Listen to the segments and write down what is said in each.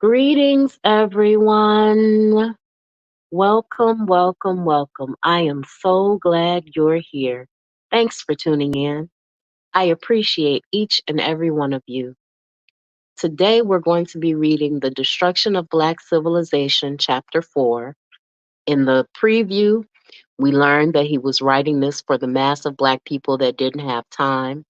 Greetings, everyone. Welcome, welcome, welcome. I am so glad you're here. Thanks for tuning in. I appreciate each and every one of you. Today, we're going to be reading The Destruction of Black Civilization, Chapter 4. In the preview, we learned that he was writing this for the mass of Black people that didn't have time.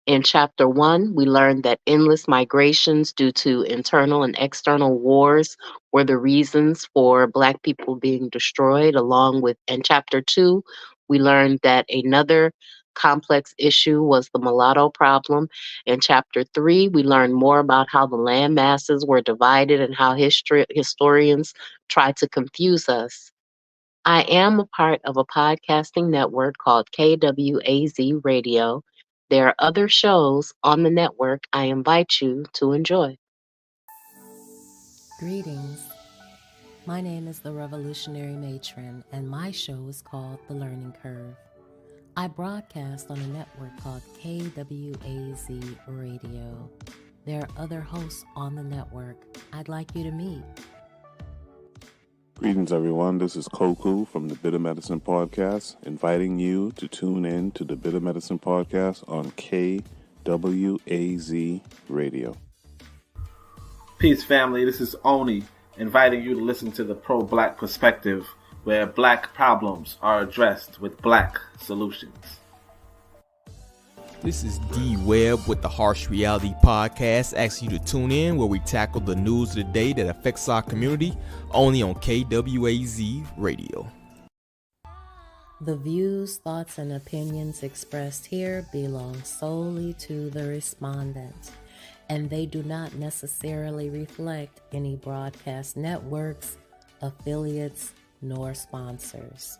In chapter 1, we learned that endless migrations due to internal and external wars were the reasons for Black people being destroyed, along with, in chapter 2, we learned that another complex issue was the mulatto problem. In chapter 3, we learned more about how the land masses were divided and how historians tried to confuse us. I am a part of a podcasting network called KWAZ Radio. There are other shows on the network I invite you to enjoy. Greetings. My name is the Revolutionary Matron, and my show is called The Learning Curve. I broadcast on a network called KWAZ Radio. There are other hosts on the network I'd like you to meet. Greetings, everyone. This is Koku from the Bitter Medicine Podcast, inviting you to tune in to the Bitter Medicine Podcast on KWAZ Radio. Peace, family. This is Oni, inviting you to listen to the Pro-Black Perspective, where Black problems are addressed with Black solutions. This is D Webb with the Harsh Reality Podcast, asking you to tune in where we tackle the news of the day that affects our community, only on KWAZ Radio. The views, thoughts, and opinions expressed here belong solely to the respondent, and they do not necessarily reflect any broadcast networks, affiliates, nor sponsors.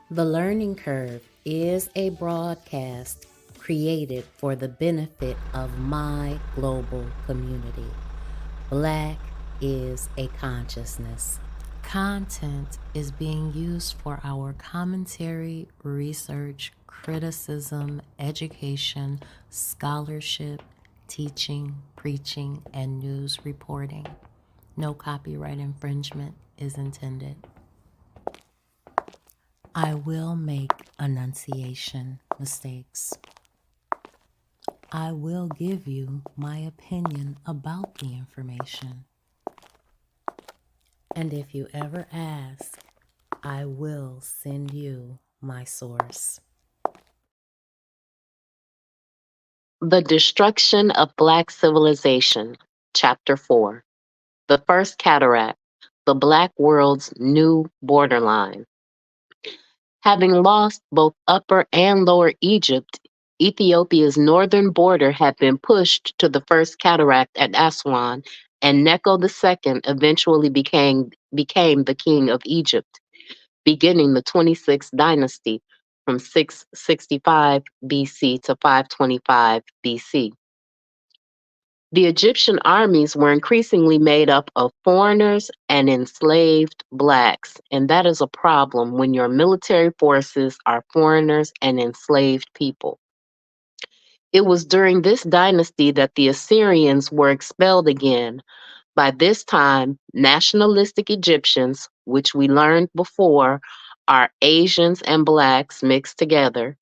The Learning Curve is a broadcast created for the benefit of my global community. Black is a consciousness. Content is being used for our commentary, research, criticism, education, scholarship, teaching, preaching, and news reporting. No copyright infringement is intended. I will make enunciation mistakes. I will give you my opinion about the information. And if you ever ask, I will send you my source. The Destruction of Black Civilization, Chapter 4. The First Cataract, the Black World's New Borderline. Having lost both Upper and Lower Egypt, Ethiopia's northern border had been pushed to the First Cataract at Aswan, and Necho II eventually became the king of Egypt, beginning the 26th dynasty from 665 BC to 525 BC. The Egyptian armies were increasingly made up of foreigners and enslaved Blacks, and that is a problem when your military forces are foreigners and enslaved people. It was during this dynasty that the Assyrians were expelled again. By this time, nationalistic Egyptians, which we learned before are Asians and Blacks mixed together,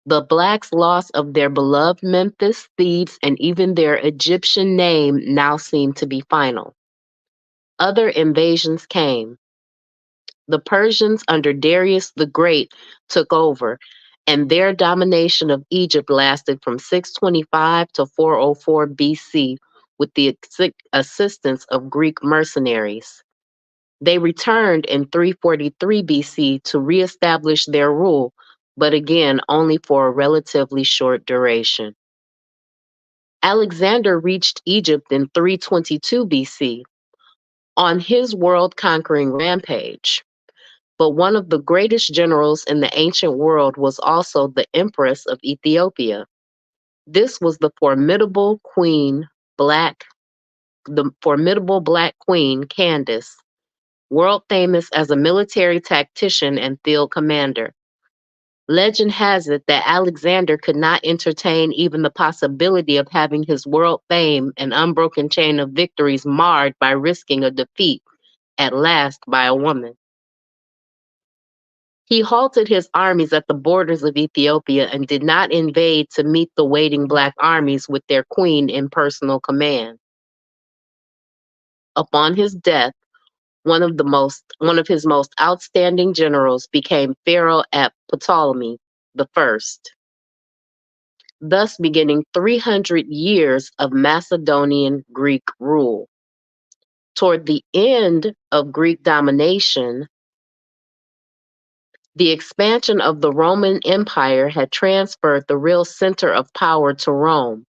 the Blacks' loss of their beloved Memphis, Thebes, and even their Egyptian name now seemed to be final. Other invasions came. The Persians under Darius the Great took over, and their domination of Egypt lasted from 625 to 404 BC with the assistance of Greek mercenaries. They returned in 343 BC to reestablish their rule, but again only for a relatively short duration. Alexander reached Egypt in 322 BC on his world-conquering rampage. But one of the greatest generals in the ancient world was also the Empress of Ethiopia. This was the formidable Black Queen Candace, world famous as a military tactician and field commander. Legend has it that Alexander could not entertain even the possibility of having his world fame and unbroken chain of victories marred by risking a defeat, at last by a woman. He halted his armies at the borders of Ethiopia and did not invade to meet the waiting Black armies with their queen in personal command. Upon his death, one of his most outstanding generals became pharaoh at Ptolemy I, thus beginning 300 years of Macedonian Greek rule. Toward the end of Greek domination, the expansion of the Roman Empire had transferred the real center of power to Rome.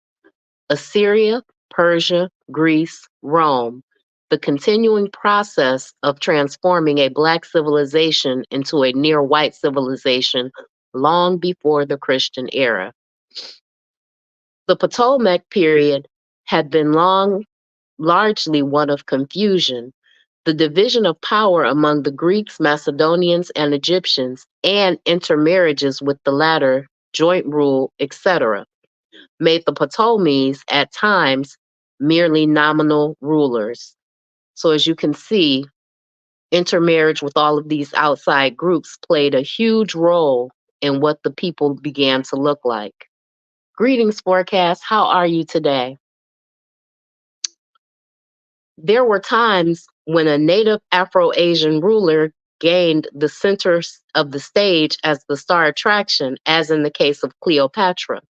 Assyria, Persia, Greece, Rome, the continuing process of transforming a Black civilization into a near white civilization long before the Christian era. The Ptolemaic period had been largely one of confusion, the division of power among the Greeks, Macedonians, and Egyptians, and intermarriages with the latter, joint rule, etc., made the Ptolemies at times merely nominal rulers. So as you can see, intermarriage with all of these outside groups played a huge role in what the people began to look like. Greetings, Forecast. How are you today? There were times when a native Afro-Asian ruler gained the center of the stage as the star attraction, as in the case of Cleopatra.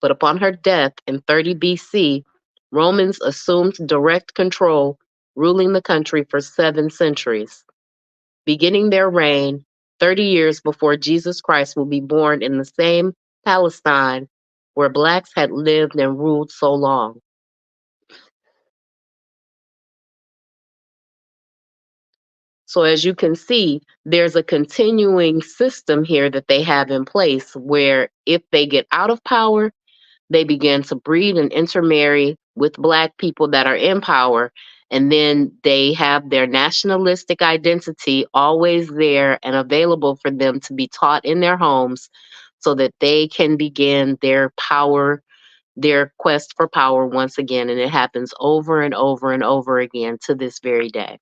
But upon her death in 30 BC, Romans assumed direct control, ruling the country for 7 centuries, beginning their reign 30 years before Jesus Christ will be born in the same Palestine where Blacks had lived and ruled so long. So as you can see, there's a continuing system here that they have in place where if they get out of power, they begin to breed and intermarry with Black people that are in power. And then they have their nationalistic identity always there and available for them to be taught in their homes so that they can begin their quest for power once again. And it happens over and over and over again to this very day.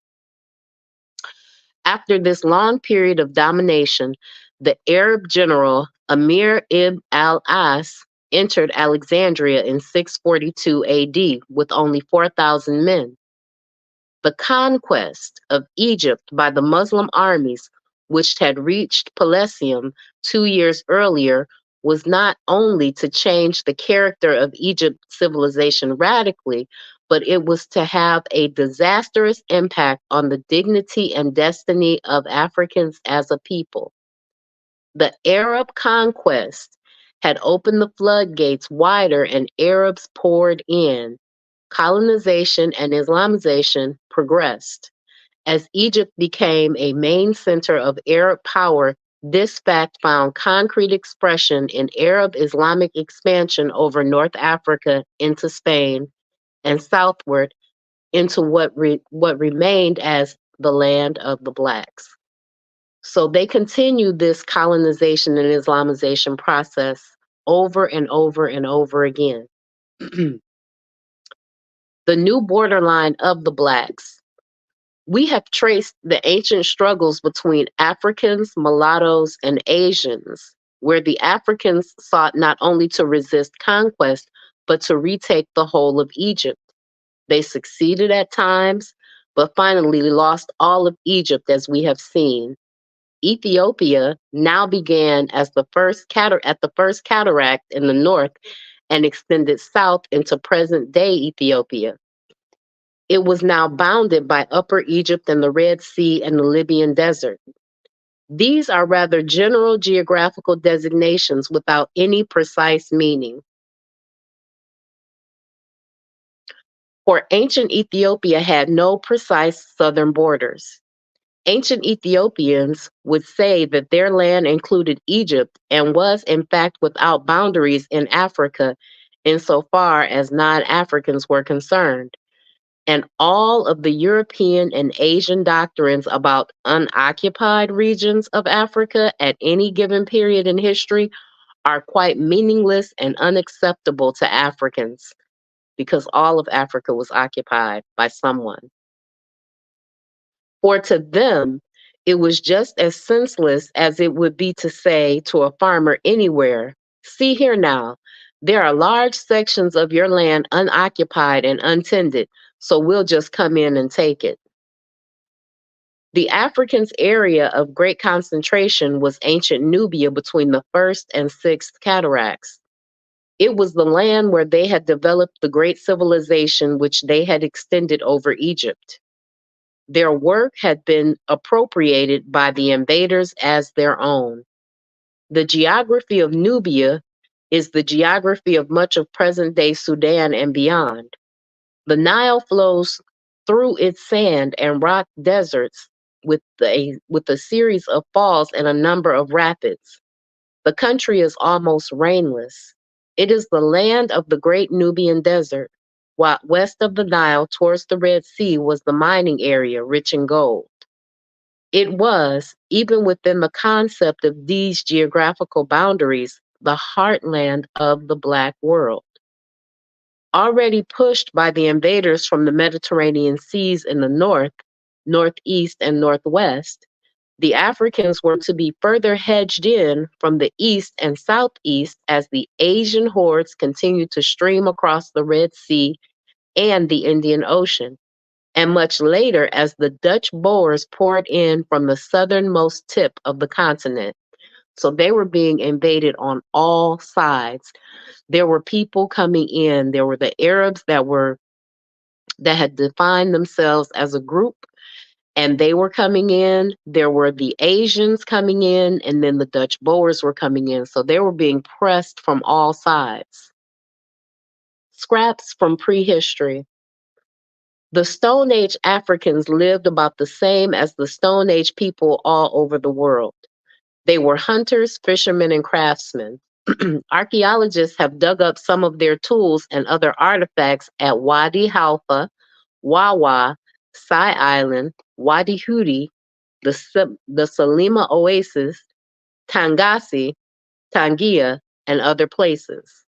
After this long period of domination, the Arab general Amir ibn al-As entered Alexandria in 642 AD with only 4,000 men. The conquest of Egypt by the Muslim armies, which had reached Pelusium 2 years earlier, was not only to change the character of Egypt's civilization radically, but it was to have a disastrous impact on the dignity and destiny of Africans as a people. The Arab conquest had opened the floodgates wider and Arabs poured in. Colonization and Islamization progressed. As Egypt became a main center of Arab power, this fact found concrete expression in Arab Islamic expansion over North Africa into Spain and southward into what remained as the land of the Blacks. So they continued this colonization and Islamization process over and over and over again. The new borderline of the Blacks. We have traced the ancient struggles between Africans, mulattoes, and Asians, where the Africans sought not only to resist conquest, but to retake the whole of Egypt. They succeeded at times, but finally lost all of Egypt, as we have seen. Ethiopia now began as the first cataract in the north and extended south into present-day Ethiopia. It was now bounded by Upper Egypt and the Red Sea and the Libyan Desert. These are rather general geographical designations without any precise meaning. For ancient Ethiopia had no precise southern borders. Ancient Ethiopians would say that their land included Egypt and was in fact without boundaries in Africa insofar as non-Africans were concerned. and all of the European and Asian doctrines about unoccupied regions of Africa at any given period in history are quite meaningless and unacceptable to Africans because all of Africa was occupied by someone. For to them, it was just as senseless as it would be to say to a farmer anywhere, "See here now, there are large sections of your land unoccupied and untended, so we'll just come in and take it." The Africans' area of great concentration was ancient Nubia between the first and sixth cataracts. It was the land where they had developed the great civilization which they had extended over Egypt. Their work had been appropriated by the invaders as their own. The geography of Nubia is the geography of much of present-day Sudan and beyond. The Nile flows through its sand and rock deserts with a series of falls and a number of rapids. The country is almost rainless. It is the land of the great Nubian desert, while west of the Nile towards the Red Sea was the mining area rich in gold. It was, even within the concept of these geographical boundaries, the heartland of the Black world. Already pushed by the invaders from the Mediterranean seas in the north, northeast, and northwest, the Africans were to be further hedged in from the east and southeast as the Asian hordes continued to stream across the Red Sea and the Indian Ocean, and much later as the Dutch Boers poured in from the southernmost tip of the continent. So they were being invaded on all sides. There were people coming in. There were the Arabs that had defined themselves as a group, and they were coming in. There were the Asians coming in, and then the Dutch Boers were coming in. So they were being pressed from all sides. Scraps from prehistory. The Stone Age Africans lived about the same as the Stone Age people all over the world. They were hunters, fishermen, and craftsmen. Archaeologists have dug up some of their tools and other artifacts at Wadi Halfa, Wawa, Sai Island, Wadi Hudi, the Salima Oasis, Tangasi, Tangia, and other places.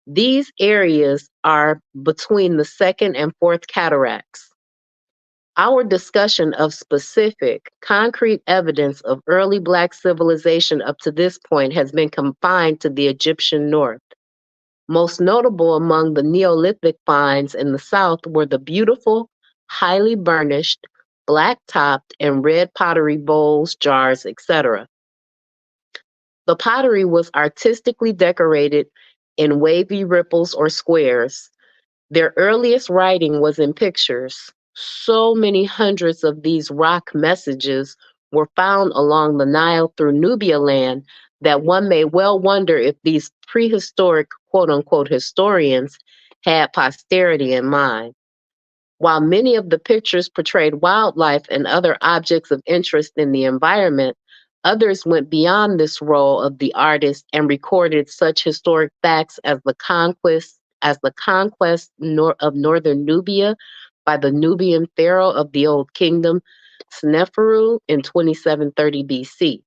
These areas are between the second and fourth cataracts. Our discussion of specific, concrete evidence of early Black civilization up to this point has been confined to the Egyptian north. Most notable among the Neolithic finds in the south were the beautiful, highly burnished, black-topped, and red pottery bowls, jars, etc. The pottery was artistically decorated in wavy ripples or squares. Their earliest writing was in pictures. So many hundreds of these rock messages were found along the Nile through Nubia land that one may well wonder if these prehistoric quote-unquote historians had posterity in mind. While many of the pictures portrayed wildlife and other objects of interest in the environment, others went beyond this role of the artist and recorded such historic facts as the conquest of northern Nubia by the Nubian pharaoh of the Old Kingdom, Sneferu, in 2730 BC.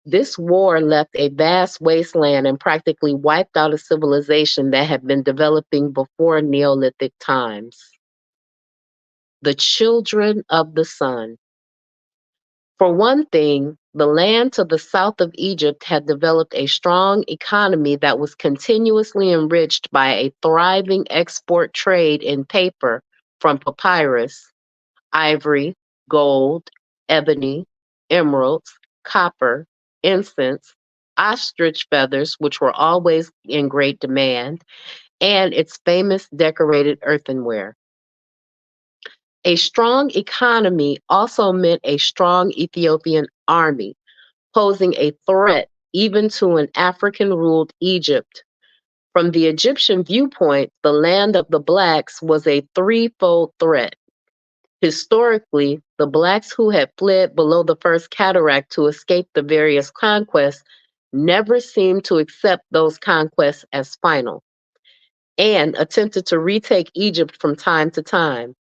This war left a vast wasteland and practically wiped out a civilization that had been developing before Neolithic times. The children of the sun. For one thing, the land to the south of Egypt had developed a strong economy that was continuously enriched by a thriving export trade in paper from papyrus, ivory, gold, ebony, emeralds, copper, incense, ostrich feathers, which were always in great demand, and its famous decorated earthenware. A strong economy also meant a strong Ethiopian army, posing a threat even to an African-ruled Egypt. From the Egyptian viewpoint, the land of the Blacks was a threefold threat. Historically, the Blacks who had fled below the First Cataract to escape the various conquests never seemed to accept those conquests as final, and attempted to retake Egypt from time to time.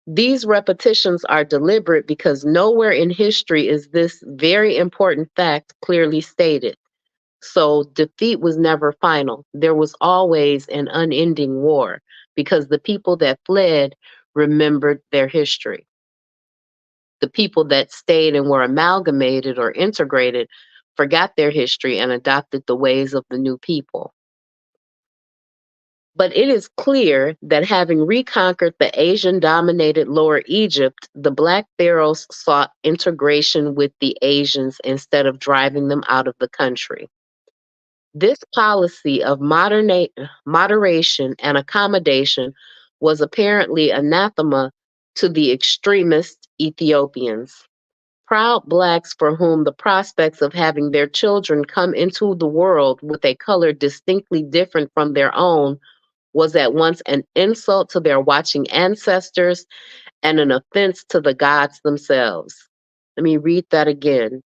These repetitions are deliberate because nowhere in history is this very important fact clearly stated. So defeat was never final. There was always an unending war because the people that fled remembered their history. The people that stayed and were amalgamated or integrated forgot their history and adopted the ways of the new people. But it is clear that having reconquered the Asian-dominated Lower Egypt, the Black pharaohs sought integration with the Asians instead of driving them out of the country. This policy of moderation and accommodation was apparently anathema to the extremist Ethiopians. Proud Blacks for whom the prospects of having their children come into the world with a color distinctly different from their own was at once an insult to their watching ancestors and an offense to the gods themselves. Let me read that again.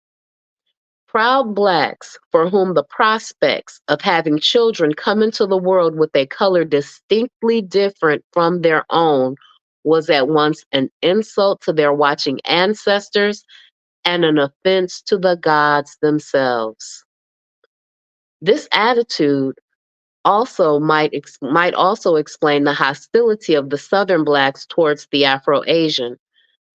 Proud Blacks for whom the prospects of having children come into the world with a color distinctly different from their own was at once an insult to their watching ancestors and an offense to the gods themselves. This attitude also might also explain the hostility of the Southern Blacks towards the Afro-Asian.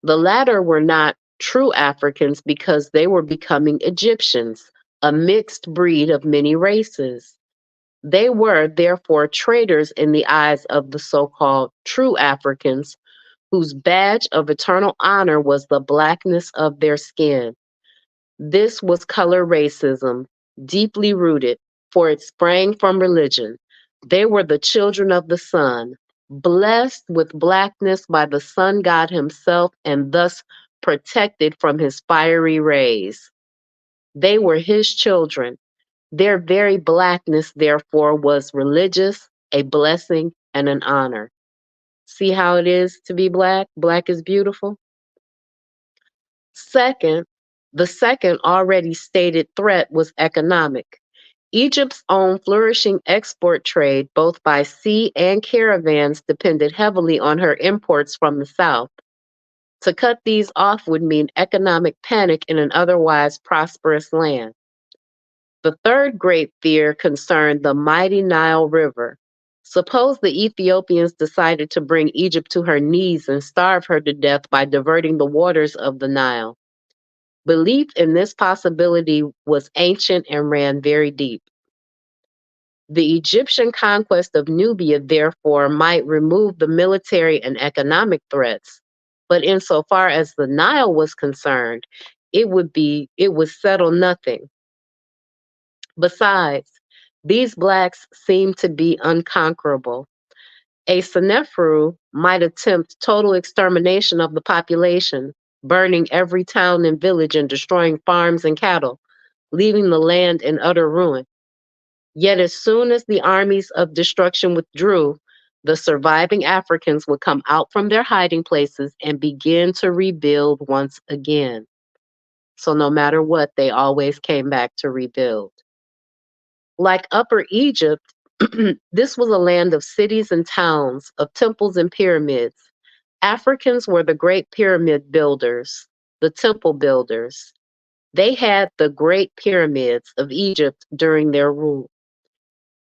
The latter were not true Africans because they were becoming Egyptians, a mixed breed of many races. They were, therefore, traitors in the eyes of the so-called true Africans, whose badge of eternal honor was the blackness of their skin. This was color racism, deeply rooted, for it sprang from religion. They were the children of the sun, blessed with blackness by the sun god himself and thus protected from his fiery rays. They were his children. Their very blackness, therefore, was religious, a blessing, and an honor. See how it is to be black? Black is beautiful. Second, the second already stated threat was economic. Egypt's own flourishing export trade, both by sea and caravans, depended heavily on her imports from the south. To cut these off would mean economic panic in an otherwise prosperous land. The third great fear concerned the mighty Nile River. Suppose the Ethiopians decided to bring Egypt to her knees and starve her to death by diverting the waters of the Nile. Belief in this possibility was ancient and ran very deep. The Egyptian conquest of Nubia, therefore, might remove the military and economic threats, but insofar as the Nile was concerned, it would settle nothing. Besides, these blacks seemed to be unconquerable. A Senefru might attempt total extermination of the population, burning every town and village and destroying farms and cattle, leaving the land in utter ruin. Yet as soon as the armies of destruction withdrew, the surviving Africans would come out from their hiding places and begin to rebuild once again. So no matter what, they always came back to rebuild. Like Upper Egypt, this was a land of cities and towns, of temples and pyramids. Africans were the great pyramid builders, the temple builders. They had the great pyramids of Egypt during their rule.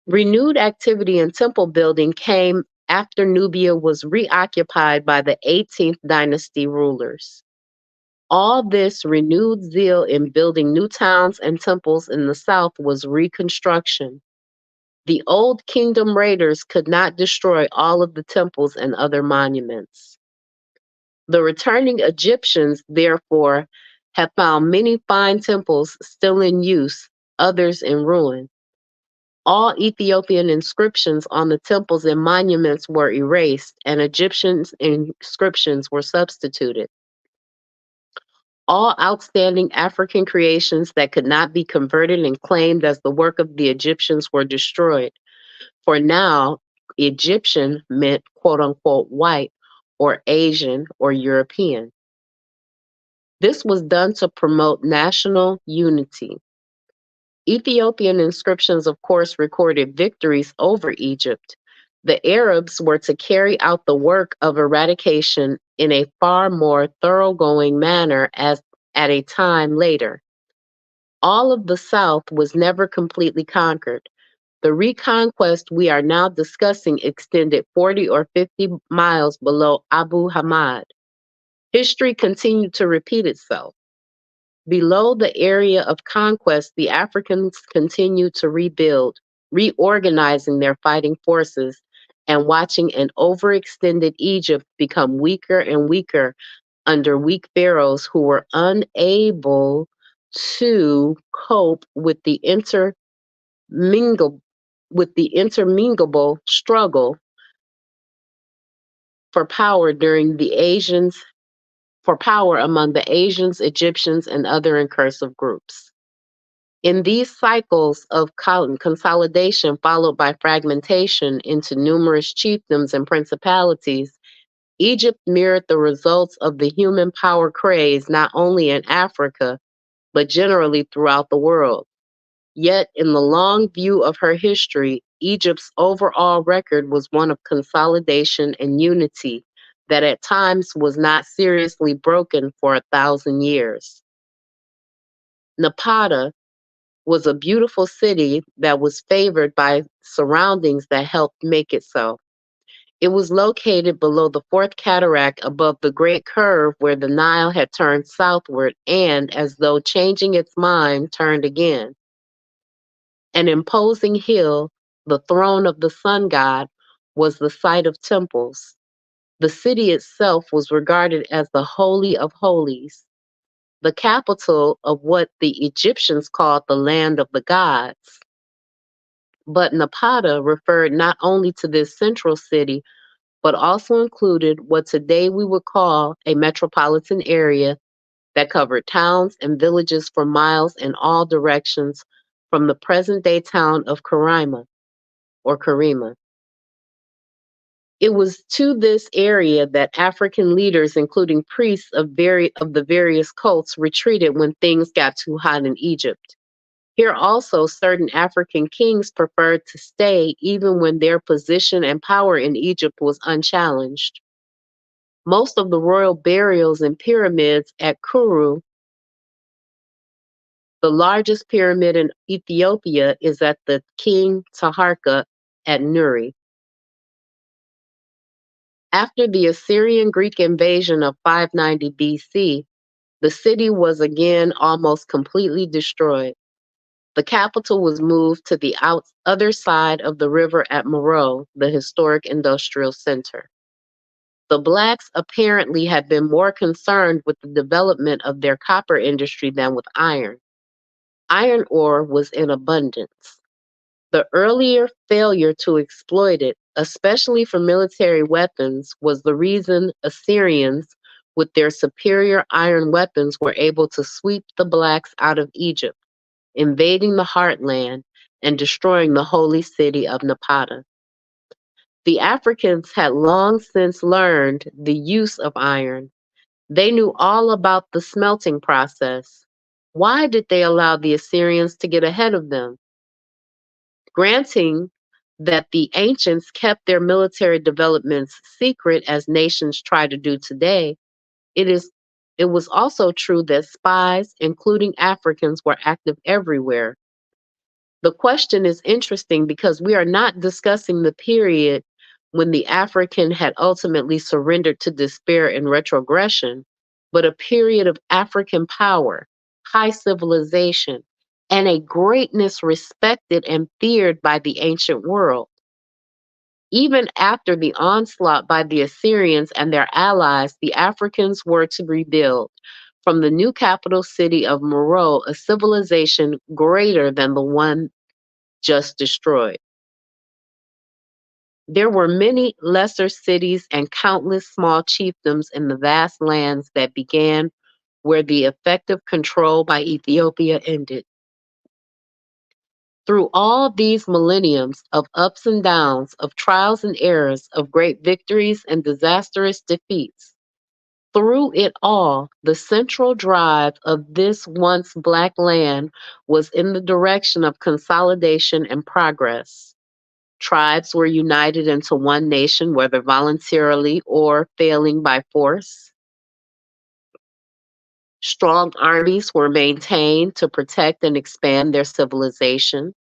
Renewed activity in temple building came after Nubia was reoccupied by the 18th dynasty rulers. All this renewed zeal in building new towns and temples in the south was reconstruction. The old kingdom raiders could not destroy all of the temples and other monuments. The returning Egyptians, therefore, have found many fine temples still in use, others in ruin. All Ethiopian inscriptions on the temples and monuments were erased, and Egyptian inscriptions were substituted. All outstanding African creations that could not be converted and claimed as the work of the Egyptians were destroyed. For now, Egyptian meant quote unquote white or Asian or European. This was done to promote national unity. Ethiopian inscriptions, of course, recorded victories over Egypt. The Arabs were to carry out the work of eradication in a far more thoroughgoing manner as at a time later. All of the South was never completely conquered. The reconquest we are now discussing extended 40 or 50 miles below Abu Hamad. History continued to repeat itself. Below the area of conquest, the Africans continued to rebuild, reorganizing their fighting forces and watching an overextended Egypt become weaker and weaker under weak pharaohs who were unable to cope with the interminglable struggle for power among the Asians, Egyptians, and other incursive groups. In these cycles of consolidation followed by fragmentation into numerous chiefdoms and principalities, Egypt mirrored the results of the human power craze not only in Africa, but generally throughout the world. Yet, in the long view of her history, Egypt's overall record was one of consolidation and unity that at times was not seriously broken for 1,000 years. Napata was a beautiful city that was favored by surroundings that helped make it so. It was located below the fourth cataract above the great curve where the Nile had turned southward and, as though changing its mind, turned again. An imposing hill, the throne of the sun god, was the site of temples. The city itself was regarded as the Holy of Holies, the capital of what the Egyptians called the land of the gods. But Napata referred not only to this central city, but also included what today we would call a metropolitan area that covered towns and villages for miles in all directions from the present-day town of Karima. It was to this area that African leaders, including priests of the various cults, retreated when things got too hot in Egypt. Here also, certain African kings preferred to stay even when their position and power in Egypt was unchallenged. Most of the royal burials and pyramids at Kuru, the largest pyramid in Ethiopia, is at the King Taharka at Nuri. After the Assyrian-Greek invasion of 590 BC, the city was again almost completely destroyed. The capital was moved to the other side of the river at Meroe, the historic industrial center. The Blacks apparently had been more concerned with the development of their copper industry than with iron. Iron ore was in abundance. The earlier failure to exploit it, especially for military weapons, was the reason Assyrians, with their superior iron weapons, were able to sweep the Blacks out of Egypt, invading the heartland and destroying the holy city of Napata. The Africans had long since learned the use of iron. They knew all about the smelting process. Why did they allow the Assyrians to get ahead of them? Granting that the ancients kept their military developments secret as nations try to do today, it was also true that spies, including Africans, were active everywhere. The question is interesting because we are not discussing the period when the African had ultimately surrendered to despair and retrogression, but a period of African power, high civilization, and a greatness respected and feared by the ancient world. Even after the onslaught by the Assyrians and their allies, the Africans were to rebuild from the new capital city of Meroe a civilization greater than the one just destroyed. There were many lesser cities and countless small chiefdoms in the vast lands that began where the effective control by Ethiopia ended. Through all these millenniums of ups and downs, of trials and errors, of great victories and disastrous defeats, through it all, the central drive of this once Black land was in the direction of consolidation and progress. Tribes were united into one nation, whether voluntarily or failing by force. Strong armies were maintained to protect and expand their civilization.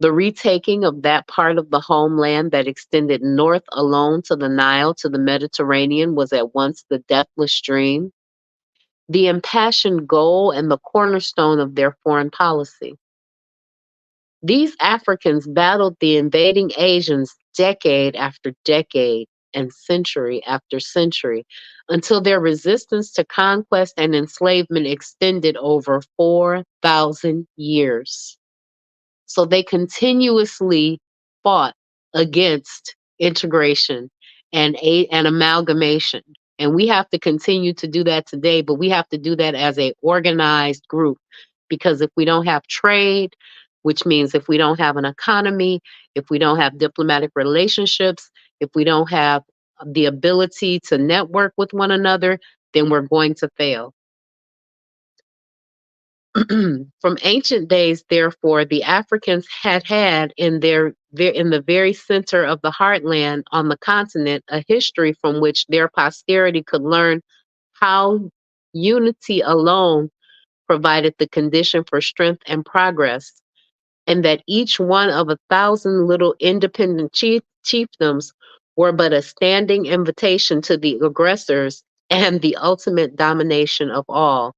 The retaking of that part of the homeland that extended north alone to the Nile to the Mediterranean was at once the deathless dream, the impassioned goal, and the cornerstone of their foreign policy. These Africans battled the invading Asians decade after decade and century after century until their resistance to conquest and enslavement extended over 4,000 years. So they continuously fought against integration and amalgamation. And we have to continue to do that today, but we have to do that as a organized group. Because if we don't have trade, which means if we don't have an economy, if we don't have diplomatic relationships, if we don't have the ability to network with one another, then we're going to fail. From ancient days, therefore, the Africans had in the very center of the heartland on the continent a history from which their posterity could learn how unity alone provided the condition for strength and progress, and that each one of 1,000 little independent chiefdoms were but a standing invitation to the aggressors and the ultimate domination of all.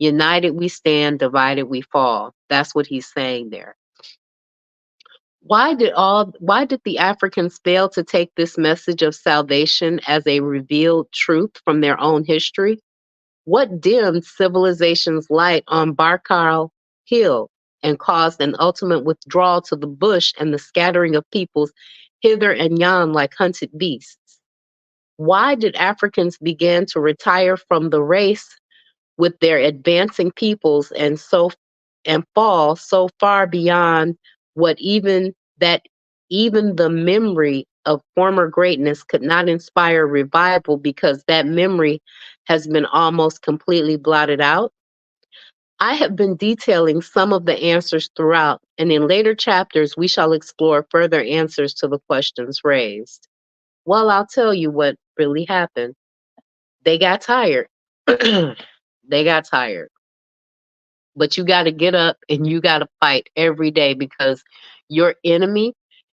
United we stand, divided we fall. That's what he's saying there. Why did the Africans fail to take this message of salvation as a revealed truth from their own history? What dimmed civilization's light on Barkal Hill and caused an ultimate withdrawal to the bush and the scattering of peoples hither and yon like hunted beasts? Why did Africans begin to retire from the race with their advancing peoples and fall so far beyond what even the memory of former greatness could not inspire revival, because that memory has been almost completely blotted out? I have been detailing some of the answers throughout, and in later chapters we shall explore further answers to the questions raised. Well, I'll tell you what really happened. They got tired. They got tired. But you got to get up and you got to fight every day, because your enemy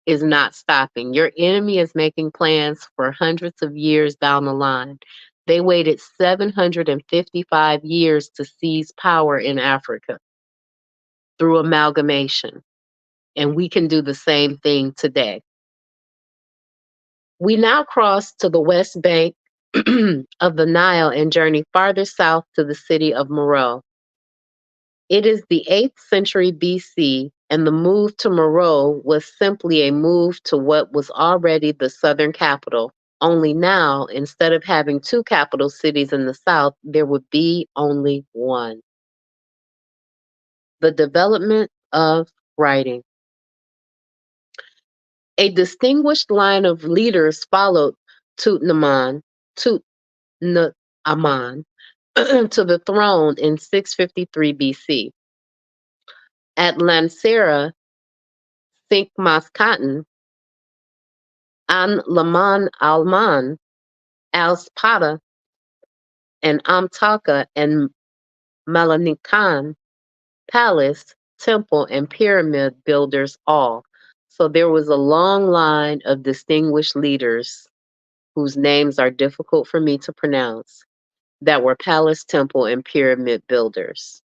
is not stopping. Your enemy is making plans for hundreds of years down the line. They waited 755 years to seize power in Africa through amalgamation. And we can do the same thing today. We now cross to the west bank of the Nile and journey farther south to the city of Meroe. It is the 8th century BC, and the move to Meroe was simply a move to what was already the southern capital. Only now, instead of having 2 capital cities in the south, there would be only one. The development of writing. A distinguished line of leaders followed Tutankhamun to the throne in 653 BC. At Lansera, Sinkmaskatan, An-Laman Alman, Al-Spada, and Amtaka and Melanikan, palace, temple, and pyramid builders all. So there was a long line of distinguished leaders whose names are difficult for me to pronounce, that were palace, temple, and pyramid builders.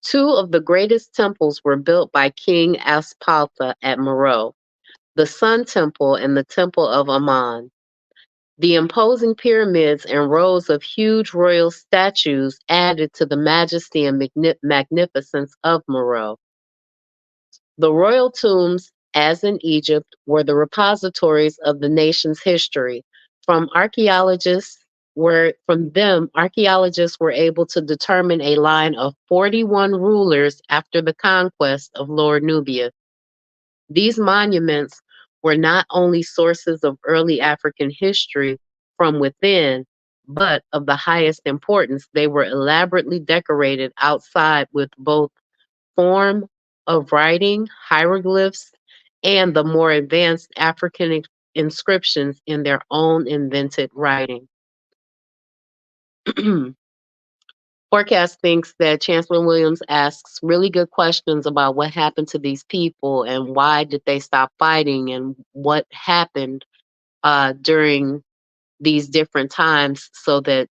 2 of the greatest temples were built by King Aspalta at Meroe, the Sun Temple and the Temple of Amun. The imposing pyramids and rows of huge royal statues added to the majesty and magnificence of Meroe. The royal tombs, as in Egypt, were the repositories of the nation's history. From them, archaeologists were able to determine a line of 41 rulers after the conquest of Lower Nubia. These monuments were not only sources of early African history from within, but of the highest importance. They were elaborately decorated outside with both form of writing, hieroglyphs, and the more advanced African inscriptions in their own invented writing. Forecast thinks that Chancellor Williams asks really good questions about what happened to these people and why did they stop fighting and what happened during these different times, so that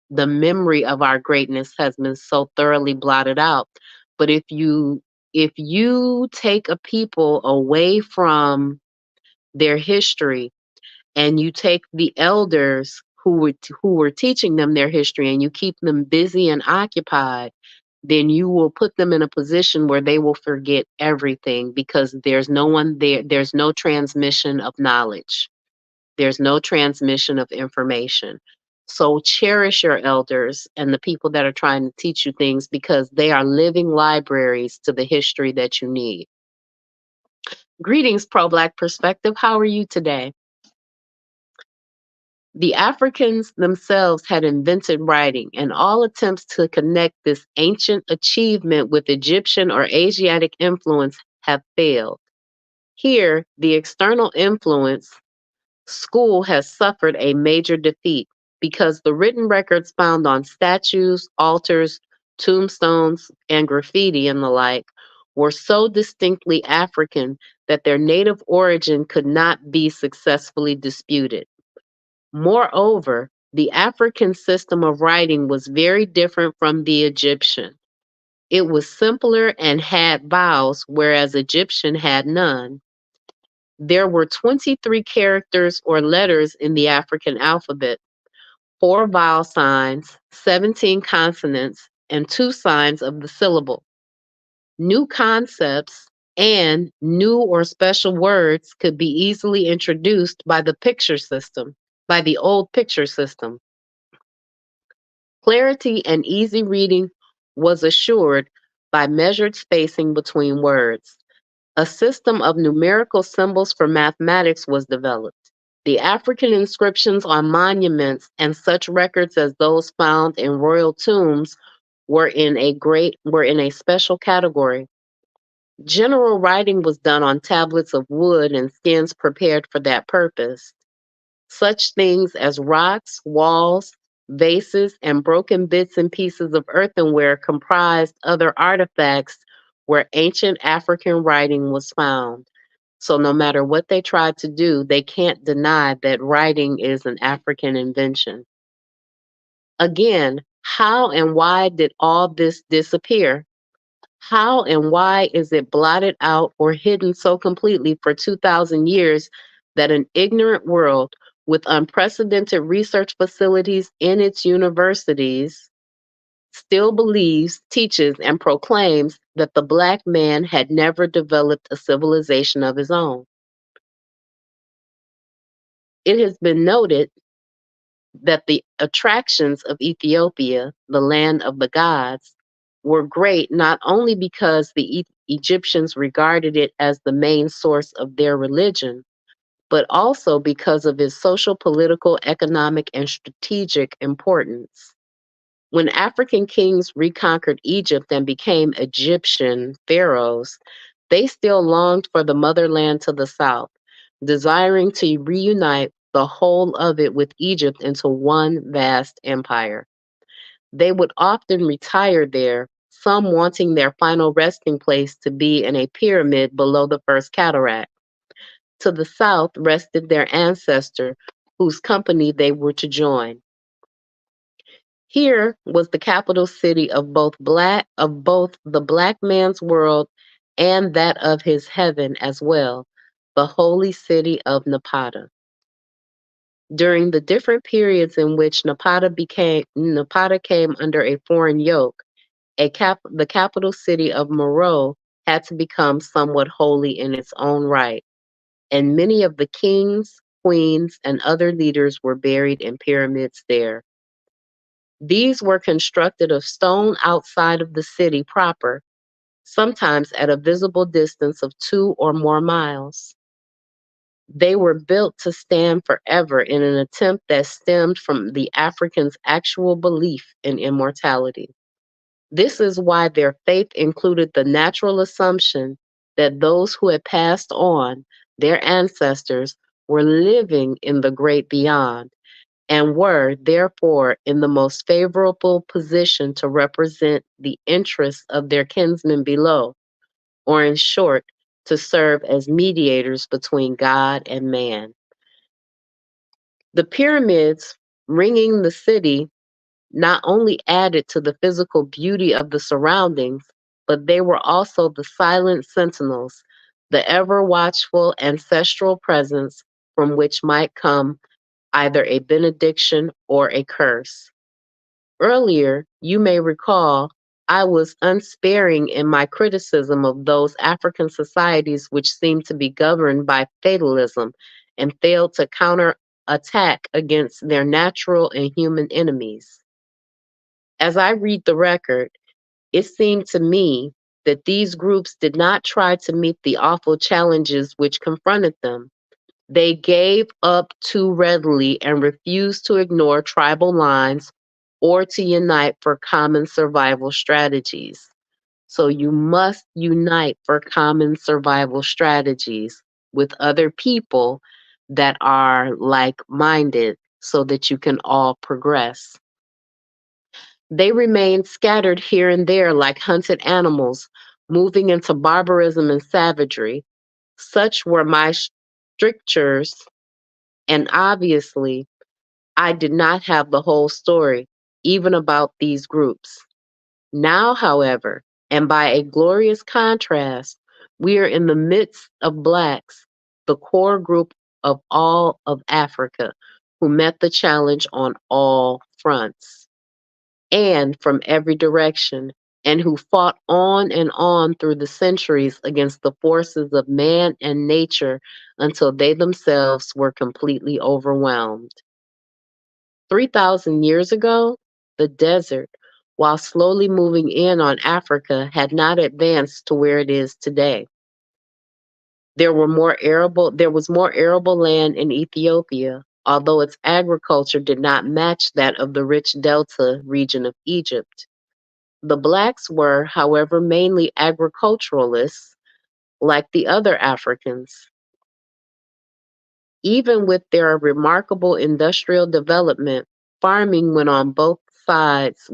the memory of our greatness has been so thoroughly blotted out. But if you take a people away from their history, and you take the elders who were teaching them their history, and you keep them busy and occupied, then you will put them in a position where they will forget everything, because there's no one there, there's no transmission of knowledge, there's no transmission of information. So cherish your elders and the people that are trying to teach you things, because they are living libraries to the history that you need. Greetings, Pro-Black Perspective. How are you today? The Africans themselves had invented writing, and all attempts to connect this ancient achievement with Egyptian or Asiatic influence have failed. Here, the external influence school has suffered a major defeat, because the written records found on statues, altars, tombstones, and graffiti and the like were so distinctly African that their native origin could not be successfully disputed. Moreover, the African system of writing was very different from the Egyptian. It was simpler and had vowels, whereas Egyptian had none. There were 23 characters or letters in the African alphabet, 4 vowel signs, 17 consonants, and 2 signs of the syllable. New concepts and new or special words could be easily introduced by the old picture system. Clarity and easy reading was assured by measured spacing between words. A system of numerical symbols for mathematics was developed. The African inscriptions on monuments and such records as those found in royal tombs were in a special category. General writing was done on tablets of wood and skins prepared for that purpose. Such things as rocks, walls, vases, and broken bits and pieces of earthenware comprised other artifacts where ancient African writing was found. So no matter what they try to do, they can't deny that writing is an African invention. Again, how and why did all this disappear? How and why is it blotted out or hidden so completely for 2,000 years that an ignorant world with unprecedented research facilities in its universities still believes, teaches, and proclaims that the Black man had never developed a civilization of his own? It has been noted that the attractions of Ethiopia, the land of the gods, were great not only because the Egyptians regarded it as the main source of their religion, but also because of its social, political, economic, and strategic importance. When African kings reconquered Egypt and became Egyptian pharaohs, they still longed for the motherland to the south, desiring to reunite the whole of it with Egypt into one vast empire. They would often retire there, some wanting their final resting place to be in a pyramid below the first cataract. To the south rested their ancestor, whose company they were to join. Here was the capital city of both the Black man's world and that of his heaven as well, the holy city of Napata. During the different periods in which Napata came under a foreign yoke, the capital city of Meroe had to become somewhat holy in its own right, and many of the kings, queens, and other leaders were buried in pyramids there. These were constructed of stone outside of the city proper, sometimes at a visible distance of 2 or more miles. They were built to stand forever in an attempt that stemmed from the Africans' actual belief in immortality. This is why their faith included the natural assumption that those who had passed on, their ancestors, were living in the great beyond, and were, therefore, in the most favorable position to represent the interests of their kinsmen below, or in short, to serve as mediators between God and man. The pyramids ringing the city not only added to the physical beauty of the surroundings, but they were also the silent sentinels, the ever watchful ancestral presence from which might come either a benediction or a curse. Earlier, you may recall, I was unsparing in my criticism of those African societies which seemed to be governed by fatalism and failed to counterattack against their natural and human enemies. As I read the record, it seemed to me that these groups did not try to meet the awful challenges which confronted them. They gave up too readily and refused to ignore tribal lines or to unite for common survival strategies. So you must unite for common survival strategies with other people that are like-minded so that you can all progress. They remained scattered here and there like hunted animals, moving into barbarism and savagery. Such were my strictures, and obviously, I did not have the whole story, even about these groups. Now, however, and by a glorious contrast, we are in the midst of Blacks, the core group of all of Africa, who met the challenge on all fronts and from every direction, and who fought on and on through the centuries against the forces of man and nature until they themselves were completely overwhelmed. 3,000 years ago, the desert, while slowly moving in on Africa, had not advanced to where it is today. There was more arable land in Ethiopia, although its agriculture did not match that of the rich delta region of Egypt. The Blacks were, however, mainly agriculturalists, like the other Africans. Even with their remarkable industrial development, farming went on both sides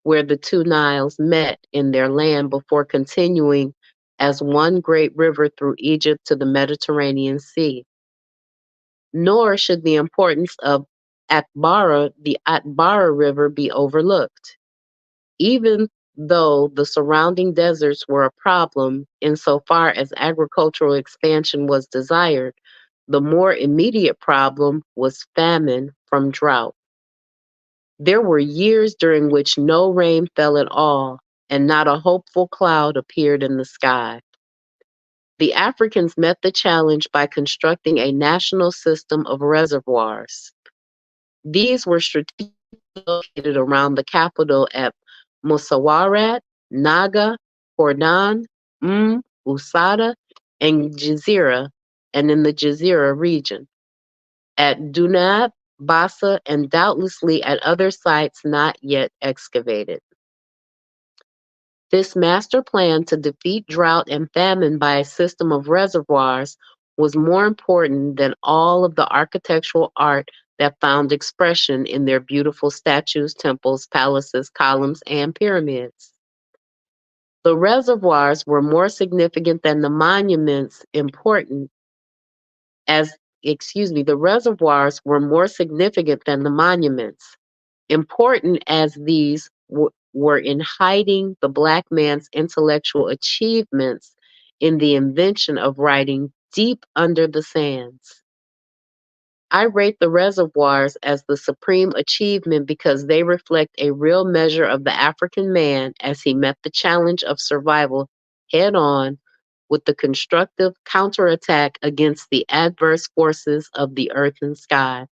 where the two Niles met in their land before continuing as one great river through Egypt to the Mediterranean Sea. Nor should the importance of the Atbara River be overlooked. Even though the surrounding deserts were a problem insofar as agricultural expansion was desired, the more immediate problem was famine from drought. There were years during which no rain fell at all, and not a hopeful cloud appeared in the sky. The Africans met the challenge by constructing a national system of reservoirs. These were strategically located around the capital at Musawarat, Naga, Hordan, Usada, and Jazira, and in the Jazira region, at Dunab, Bassa, and doubtlessly at other sites not yet excavated. This master plan to defeat drought and famine by a system of reservoirs was more important than all of the architectural art that found expression in their beautiful statues, temples, palaces, columns, and pyramids. The reservoirs were more significant than the monuments the reservoirs were more significant than the monuments, important as these were in hiding the Black man's intellectual achievements in the invention of writing deep under the sands. I rate the reservoirs as the supreme achievement because they reflect a real measure of the African man as he met the challenge of survival head on with the constructive counterattack against the adverse forces of the earth and sky.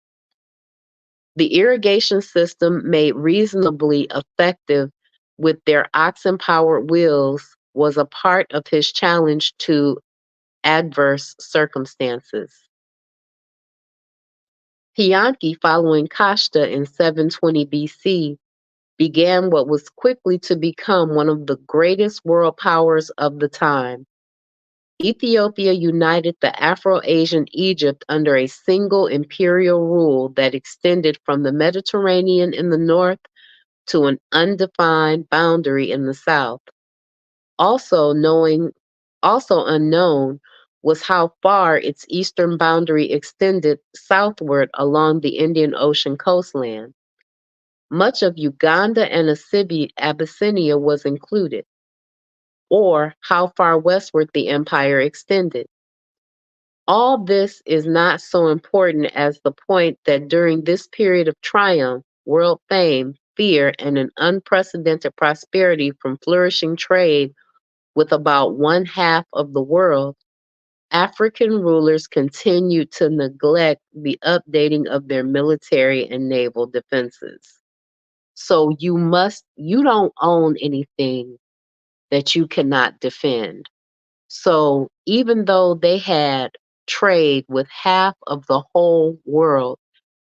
The irrigation system, made reasonably effective with their oxen-powered wheels, was a part of his challenge to adverse circumstances. Pianki, following Kashta in 720 BC, began what was quickly to become one of the greatest world powers of the time. Ethiopia united the Afro-Asian Egypt under a single imperial rule that extended from the Mediterranean in the north to an undefined boundary in the south. Also unknown was how far its eastern boundary extended southward along the Indian Ocean coastline. Much of Uganda and Abyssinia was included, or how far westward the empire extended. All this is not so important as the point that during this period of triumph, world fame, fear, and an unprecedented prosperity from flourishing trade with about one half of the world, African rulers continued to neglect the updating of their military and naval defenses. So you don't own anything that you cannot defend. So even though they had trade with half of the whole world,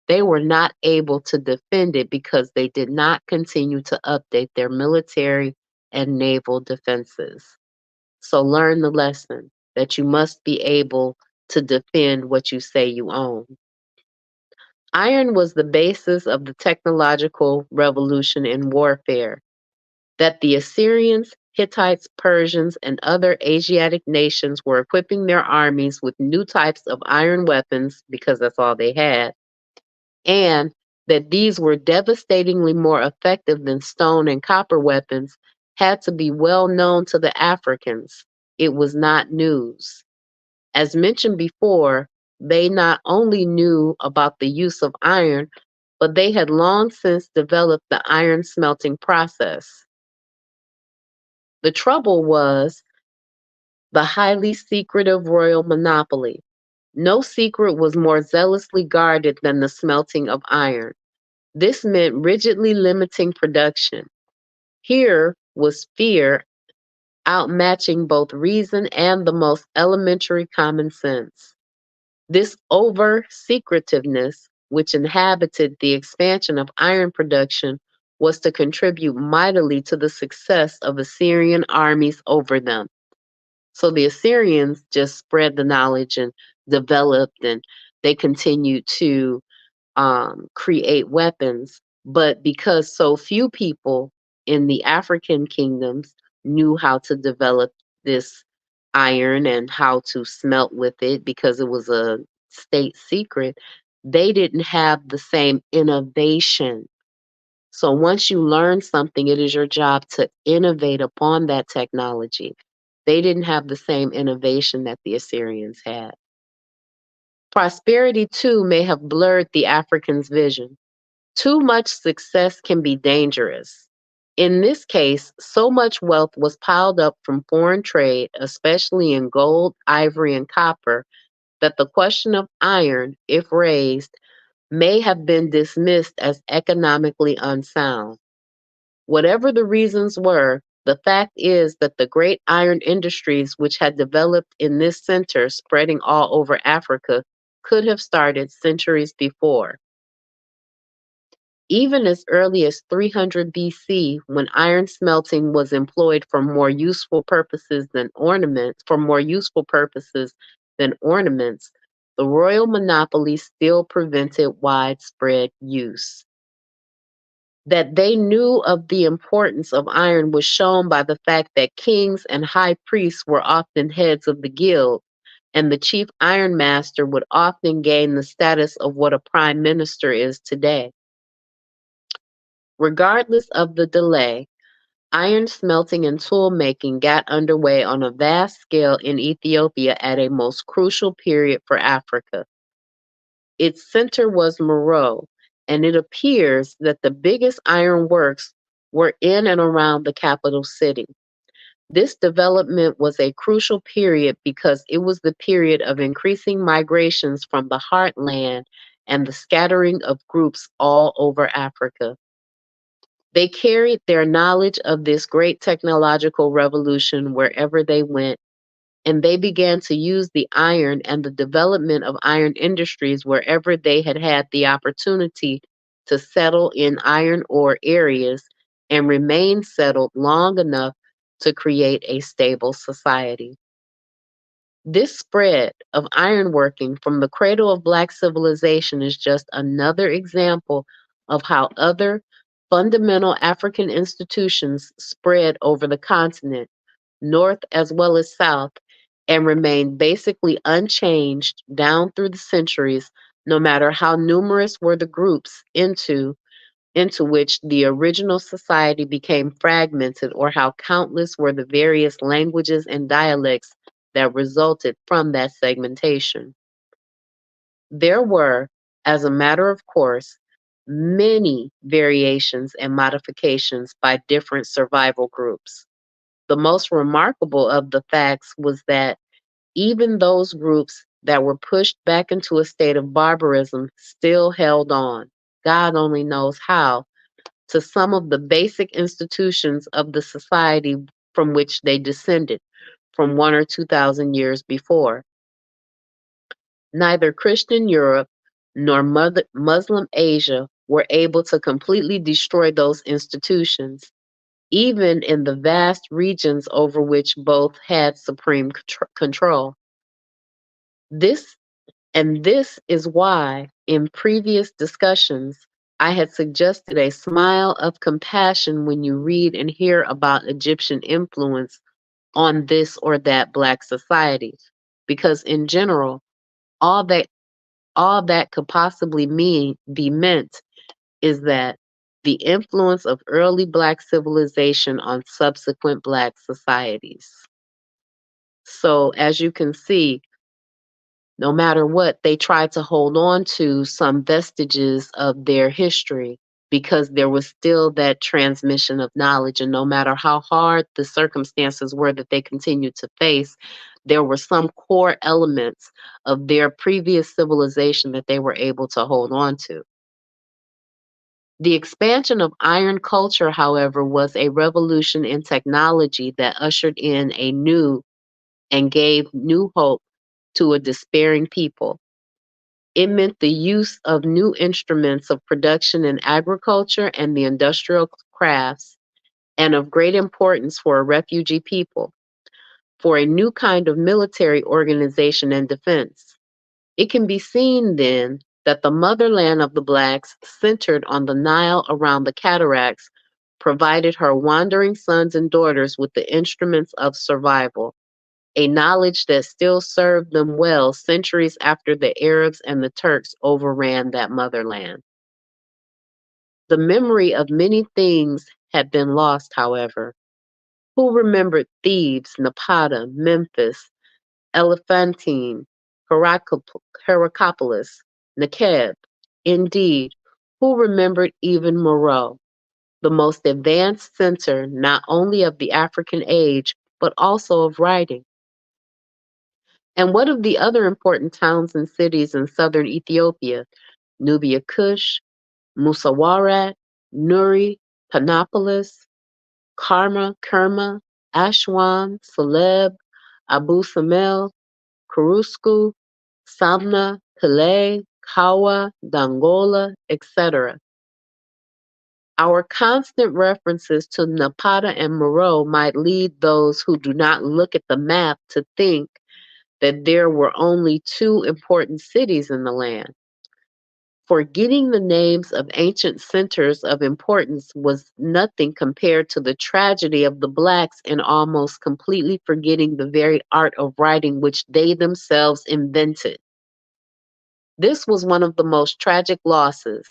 they were not able to defend it because they did not continue to update their military and naval defenses. So learn the lesson that you must be able to defend what you say you own. Iron was the basis of the technological revolution in warfare that the Assyrians, Hittites, Persians, and other Asiatic nations were equipping their armies with new types of iron weapons because that's all they had, and that these were devastatingly more effective than stone and copper weapons had to be well known to the Africans. It was not news. As mentioned before, they not only knew about the use of iron, but they had long since developed the iron smelting process. The trouble was the highly secretive royal monopoly. No secret was more zealously guarded than the smelting of iron. This meant rigidly limiting production. Here was fear outmatching both reason and the most elementary common sense. This over-secretiveness, which inhabited the expansion of iron production, was to contribute mightily to the success of Assyrian armies over them. So the Assyrians just spread the knowledge and developed, and they continued to create weapons. But because so few people in the African kingdoms knew how to develop this iron and how to smelt with it because it was a state secret, they didn't have the same innovation. So once you learn something, it is your job to innovate upon that technology. They didn't have the same innovation that the Assyrians had. Prosperity, too, may have blurred the Africans' vision. Too much success can be dangerous. In this case, so much wealth was piled up from foreign trade, especially in gold, ivory, and copper, that the question of iron, if raised, may have been dismissed as economically unsound. Whatever the reasons were, the fact is that the great iron industries which had developed in this center spreading all over Africa could have started centuries before. Even as early as 300 BC, when iron smelting was employed for more useful purposes than ornaments, the royal monopoly still prevented widespread use. That they knew of the importance of iron was shown by the fact that kings and high priests were often heads of the guild, and the chief iron master would often gain the status of what a prime minister is today. Regardless of the delay, iron smelting and tool making got underway on a vast scale in Ethiopia at a most crucial period for Africa. Its center was Meroe, and it appears that the biggest iron works were in and around the capital city. This development was a crucial period because it was the period of increasing migrations from the heartland and the scattering of groups all over Africa. They carried their knowledge of this great technological revolution wherever they went, and they began to use the iron and the development of iron industries wherever they had had the opportunity to settle in iron ore areas and remained settled long enough to create a stable society. This spread of ironworking from the cradle of Black civilization is just another example of how other fundamental African institutions spread over the continent, North as well as South, and remained basically unchanged down through the centuries, no matter how numerous were the groups into which the original society became fragmented, or how countless were the various languages and dialects that resulted from that segmentation. There were, as a matter of course, many variations and modifications by different survival groups. The most remarkable of the facts was that even those groups that were pushed back into a state of barbarism still held on, God only knows how, to some of the basic institutions of the society from which they descended from 1 or 2,000 years before. Neither Christian Europe nor Muslim Asia were able to completely destroy those institutions, even in the vast regions over which both had supreme control. This this is why, in previous discussions, I had suggested a smile of compassion when you read and hear about Egyptian influence on this or that Black society, because in general, all that all that could possibly be meant is that the influence of early Black civilization on subsequent Black societies. So, as you can see, no matter what, they tried to hold on to some vestiges of their history because there was still that transmission of knowledge. And no matter how hard the circumstances were that they continued to face, there were some core elements of their previous civilization that they were able to hold on to. The expansion of iron culture, however, was a revolution in technology that ushered in a new and gave new hope to a despairing people. It meant the use of new instruments of production in agriculture and the industrial crafts, and of great importance for a refugee people, for a new kind of military organization and defense. It can be seen then that the motherland of the Blacks, centered on the Nile around the cataracts, provided her wandering sons and daughters with the instruments of survival, a knowledge that still served them well centuries after the Arabs and the Turks overran that motherland. The memory of many things had been lost, however. Who remembered Thebes, Napata, Memphis, Elephantine, Heraclipolis, Nekeb? Indeed, who remembered even Meroe, the most advanced center not only of the African age, but also of writing? And what of the other important towns and cities in southern Ethiopia? Nubia Kush, Musawarat, Nuri, Panopolis, Kerma, Aswan, Celeb, Abu Samel, Kurusku, Samna, Pele, Kawa, Dongola, etc. Our constant references to Napata and Meroe might lead those who do not look at the map to think that there were only two important cities in the land. Forgetting the names of ancient centers of importance was nothing compared to the tragedy of the Blacks in almost completely forgetting the very art of writing which they themselves invented. This was one of the most tragic losses,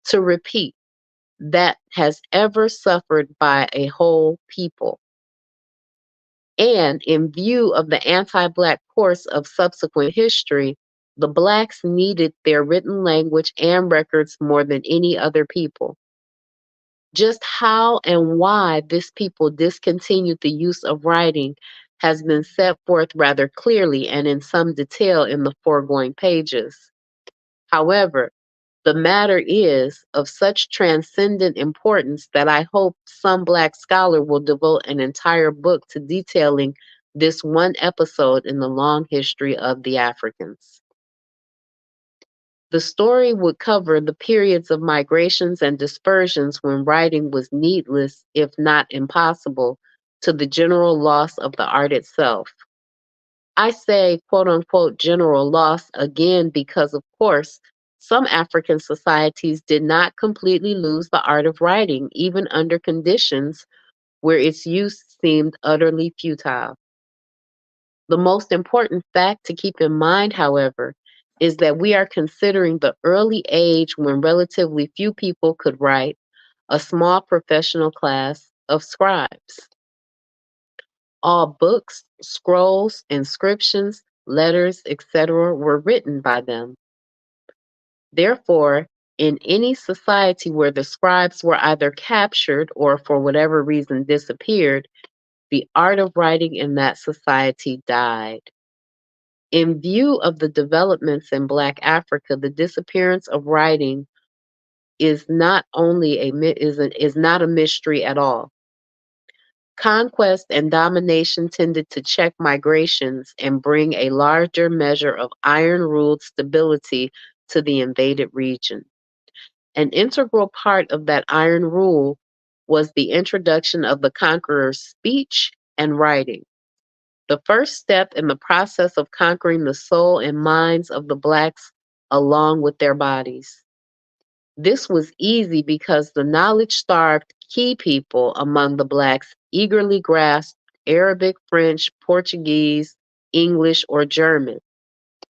to repeat, that has ever suffered by a whole people. And in view of the anti-Black course of subsequent history, the Blacks needed their written language and records more than any other people. Just how and why this people discontinued the use of writing has been set forth rather clearly and in some detail in the foregoing pages. However, the matter is of such transcendent importance that I hope some Black scholar will devote an entire book to detailing this one episode in the long history of the Africans. The story would cover the periods of migrations and dispersions when writing was needless, if not impossible, to the general loss of the art itself. I say quote unquote general loss again because, of course, some African societies did not completely lose the art of writing, even under conditions where its use seemed utterly futile. The most important fact to keep in mind, however, is that we are considering the early age when relatively few people could write, a small professional class of scribes. All books, scrolls, inscriptions, letters, etc., were written by them. Therefore, in any society where the scribes were either captured or for whatever reason disappeared, the art of writing in that society died. In view of the developments in Black Africa, the disappearance of writing is not a mystery at all. Conquest and domination tended to check migrations and bring a larger measure of iron-ruled stability to the invaded region. An integral part of that iron rule was the introduction of the conqueror's speech and writing. The first step in the process of conquering the soul and minds of the Blacks along with their bodies. This was easy because the knowledge-starved key people among the Blacks eagerly grasped Arabic, French, Portuguese, English, or German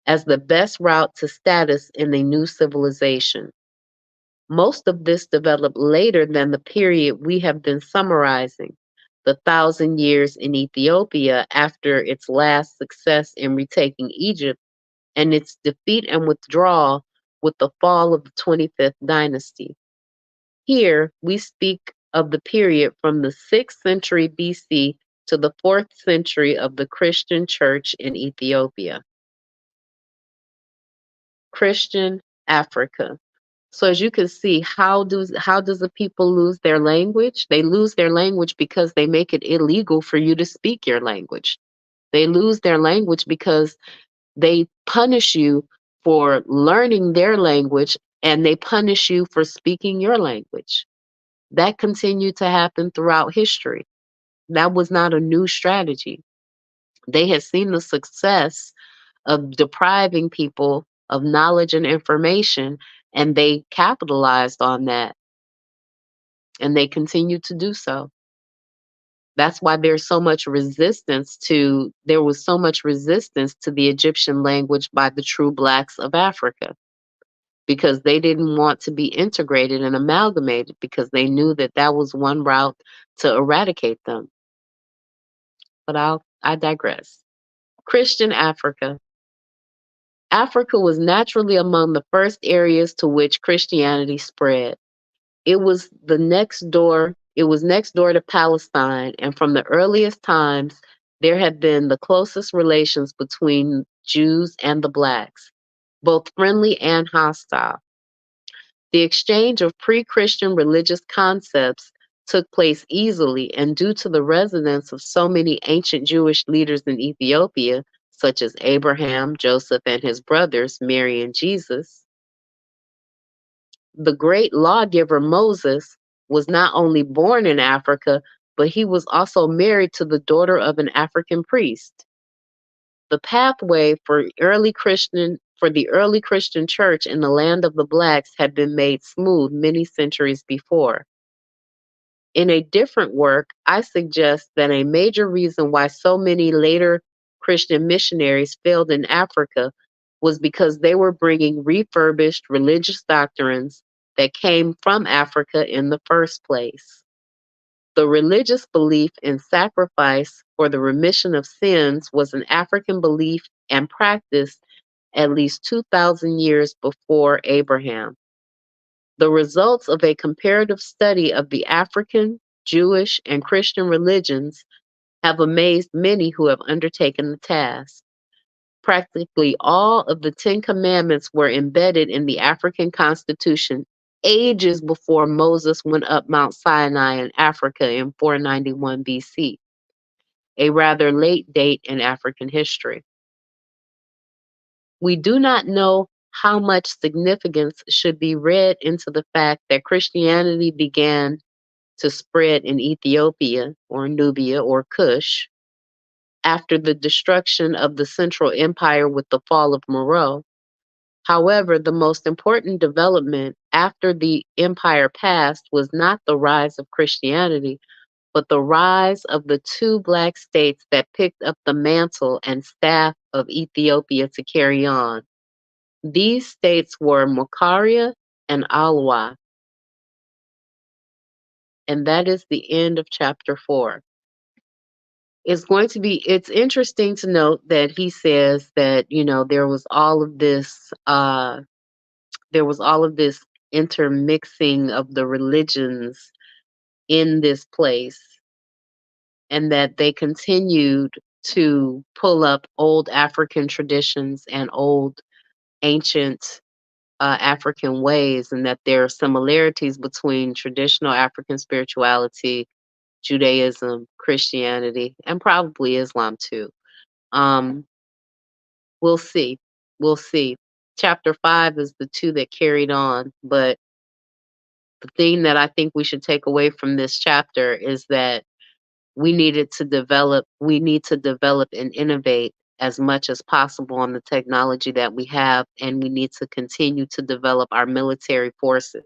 as the best route to status in a new civilization. Most of this developed later than the period we have been summarizing, the 1,000 years in Ethiopia after its last success in retaking Egypt and its defeat and withdrawal with the fall of the 25th dynasty. Here, we speak of the period from the 6th century BC to the 4th century of the Christian church in Ethiopia. Christian Africa. So as you can see, how does the people lose their language? They lose their language because they make it illegal for you to speak your language. They lose their language because they punish you for learning their language and they punish you for speaking your language. That continued to happen throughout history. That was not a new strategy. They had seen the success of depriving people of knowledge and information, and they capitalized on that, and they continue to do so. That's why there was so much resistance to the Egyptian language by the true Blacks of Africa, because they didn't want to be integrated and amalgamated, because they knew that that was one route to eradicate them. But I digress. Christian Africa. Africa was naturally among the first areas to which Christianity spread. It was next door to Palestine, and from the earliest times, there had been the closest relations between Jews and the Blacks, both friendly and hostile. The exchange of pre-Christian religious concepts took place easily, and due to the residence of so many ancient Jewish leaders in Ethiopia, such as Abraham, Joseph, and his brothers, Mary and Jesus, the great lawgiver Moses was not only born in Africa, but he was also married to the daughter of an African priest. The pathway for the early Christian church in the land of the Blacks had been made smooth many centuries before. In a different work, I suggest that a major reason why so many later Christian missionaries failed in Africa was because they were bringing refurbished religious doctrines that came from Africa in the first place. The religious belief in sacrifice for the remission of sins was an African belief and practice at least 2,000 years before Abraham. The results of a comparative study of the African, Jewish, and Christian religions have amazed many who have undertaken the task. Practically all of the 10 Commandments were embedded in the African constitution ages before Moses went up Mount Sinai in Africa in 491 BC, a rather late date in African history. We do not know how much significance should be read into the fact that Christianity began to spread in Ethiopia or Nubia or Kush after the destruction of the Central Empire with the fall of Meroe. However, the most important development after the empire passed was not the rise of Christianity, but the rise of the two black states that picked up the mantle and staff of Ethiopia to carry on. These states were Mokaria and Alwa. And that is the end of chapter 4. It's interesting to note that he says that, there was all of this intermixing of the religions in this place, and that they continued to pull up old African traditions and old ancient African ways, and that there are similarities between traditional African spirituality, Judaism, Christianity, and probably Islam too. We'll see. We'll see. Chapter 5 is the two that carried on, but the thing that I think we should take away from this chapter is that we need to develop and innovate as much as possible on the technology that we have, and we need to continue to develop our military forces.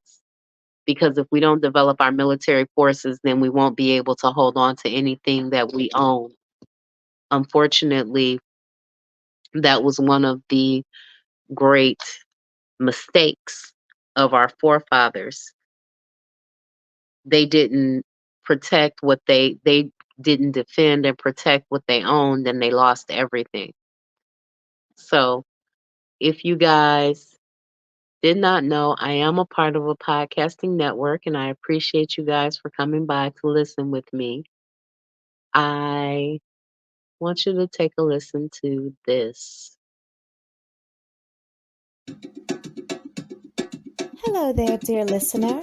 Because if we don't develop our military forces, then we won't be able to hold on to anything that we own. Unfortunately, that was one of the great mistakes of our forefathers. They didn't protect what they didn't defend and protect what they owned, and they lost everything. So if you guys did not know, I am a part of a podcasting network, and I appreciate you guys for coming by to listen with me. I want you to take a listen to this. Hello there, dear listener.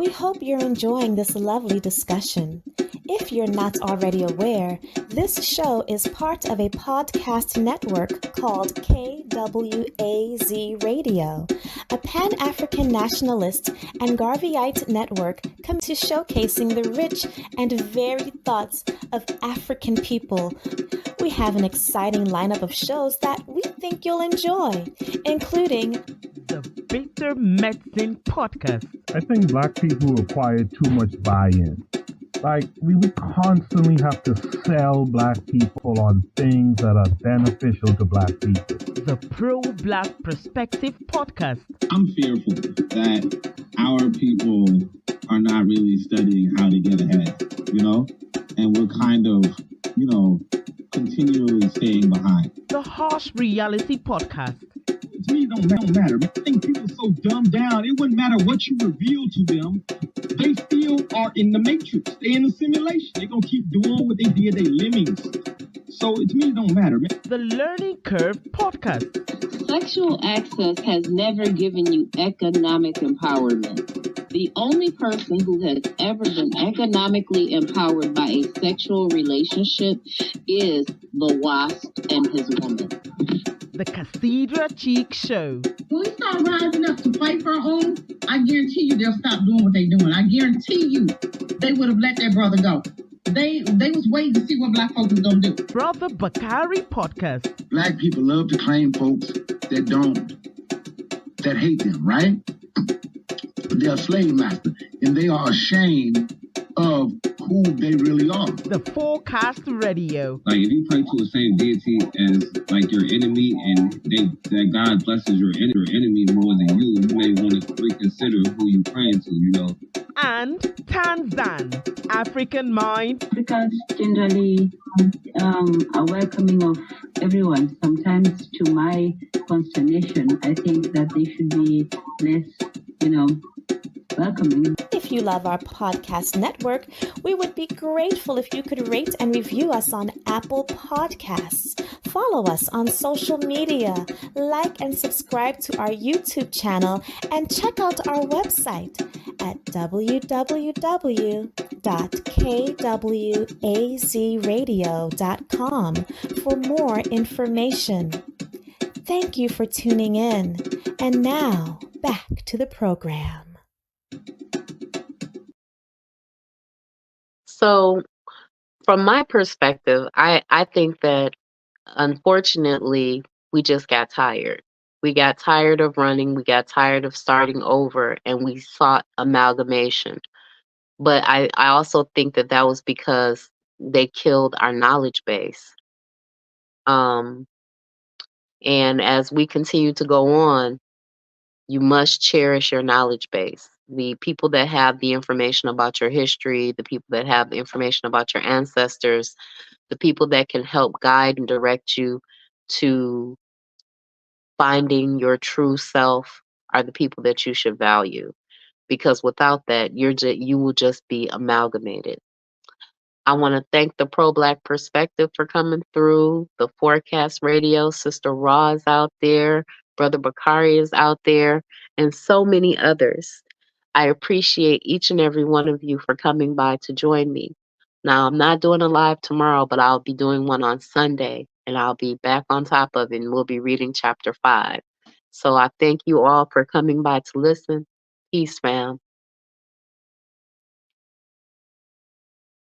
We hope you're enjoying this lovely discussion. If you're not already aware, this show is part of a podcast network called KWAZ Radio, a Pan-African nationalist and Garveyite network committed to showcasing the rich and varied thoughts of African people. We have an exciting lineup of shows that we think you'll enjoy, including the Bitter Medicine Podcast. I think black people acquire too much buy-in. Like, we constantly have to sell black people on things that are beneficial to black people. The Pro-Black Perspective Podcast. I'm fearful that our people are not really studying how to get ahead, and we're kind of, continually staying behind. The Harsh Reality Podcast. To me, it don't matter. I think people are so dumbed down, it wouldn't matter what you reveal to them. They still are in the matrix. They're in the simulation. They're going to keep doing what they did. They lemmings. So to me, it don't matter, man. The Learning Curve Podcast. Sexual access has never given you economic empowerment. The only person who has ever been economically empowered by a sexual relationship is the wasp and his woman. The Cathedra Cheek Show. When we start rising up to fight for our own, I guarantee you they'll stop doing what they're doing. I guarantee you they would have let their brother go. They was waiting to see what black folks was going to do. Brother Bakari Podcast. Black people love to claim folks that hate them, right? They're a slave master, and they are ashamed of who they really are. The Forecast Radio. Like, if you pray to the same deity as, like, your enemy, and that God blesses your enemy more than you may want to reconsider who you praying to, And Tanzan, African Mind. Africans generally are welcoming of everyone. Sometimes, to my consternation, I think that they should be less, welcoming. If you love our podcast network, we would be grateful if you could rate and review us on Apple Podcasts. Follow us on social media, like and subscribe to our YouTube channel, and check out our website at www.kwazradio.com for more information. Thank you for tuning in. And now, back to the program. So, from my perspective, I think that unfortunately, we just got tired. We got tired of running, we got tired of starting over, and we sought amalgamation. But I also think that that was because they killed our knowledge base. Um, and as we continue to go on, you must cherish your knowledge base. The people that have the information about your history, the people that have the information about your ancestors, the people that can help guide and direct you to finding your true self are the people that you should value. Because without that, you will just be amalgamated. I want to thank the Pro Black Perspective for coming through, the Forecast Radio, Sister Raw is out there, Brother Bakari is out there, and so many others. I appreciate each and every one of you for coming by to join me. Now, I'm not doing a live tomorrow, but I'll be doing one on Sunday, and I'll be back on top of it, and we'll be reading chapter 5. So I thank you all for coming by to listen. Peace, fam.